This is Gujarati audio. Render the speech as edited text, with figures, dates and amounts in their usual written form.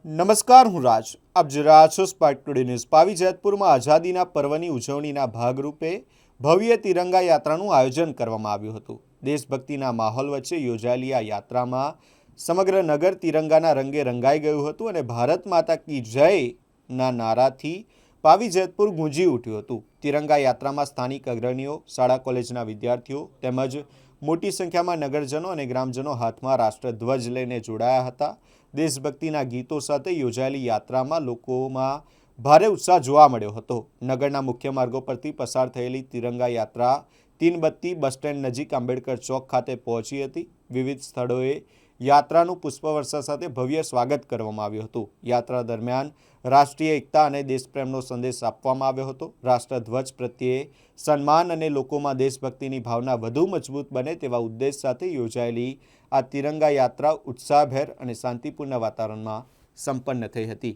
નમસ્કાર, હું રાજ. આપ જોઈ રહ્યા છો સ્પાર્ક ટુડે ન્યૂઝ. પાવી જેતપુરમાં આઝાદીના પર્વની ઉજવણીના ભાગરૂપે ભવ્ય તિરંગા યાત્રાનું આયોજન કરવામાં આવ્યું હતું. દેશભક્તિના માહોલ વચ્ચે યોજાયેલી આ યાત્રામાં સમગ્ર નગર તિરંગાના રંગે રંગાઈ ગયું હતું અને ભારત માતા કી જયના નારાથી પાવી જેતપુર ગુંજી ઉઠ્યું હતું. તિરંગા યાત્રામાં સ્થાનિક અગ્રણીઓ, શાળા કોલેજના વિદ્યાર્થીઓ તેમજ મોટી સંખ્યામાં નગરજનો અને ગ્રામજનો હાથમાં રાષ્ટ્રધ્વજ લઈને જોડાયા હતા. દેશભક્તિના ગીતો સાથે યોજાયેલી યાત્રામાં લોકોમાં ભારે ઉત્સાહ જોવા મળ્યો હતો. નગરના મુખ્ય માર્ગો પરથી પસાર થયેલી તિરંગા યાત્રા તીનબત્તી બસ સ્ટેન્ડ નજીક આંબેડકર ચોક ખાતે પહોંચી હતી. વિવિધ સ્થળોએ યાત્રાનું પુષ્પવર્ષા સાથે ભવ્ય સ્વાગત કરવામાં આવ્યું હતું. યાત્રા દરમિયાન રાષ્ટ્રીય એકતા અને દેશપ્રેમનો સંદેશ આપવામાં આવ્યો હતો. રાષ્ટ્રધ્વજ પ્રત્યે સન્માન અને લોકોમાં દેશભક્તિની ભાવના વધુ મજબૂત બને તેવા ઉદ્દેશ સાથે યોજાયેલી આ તિરંગા યાત્રા ઉત્સાહભેર અને શાંતિપૂર્ણ વાતાવરણમાં સંપન્ન થઈ હતી.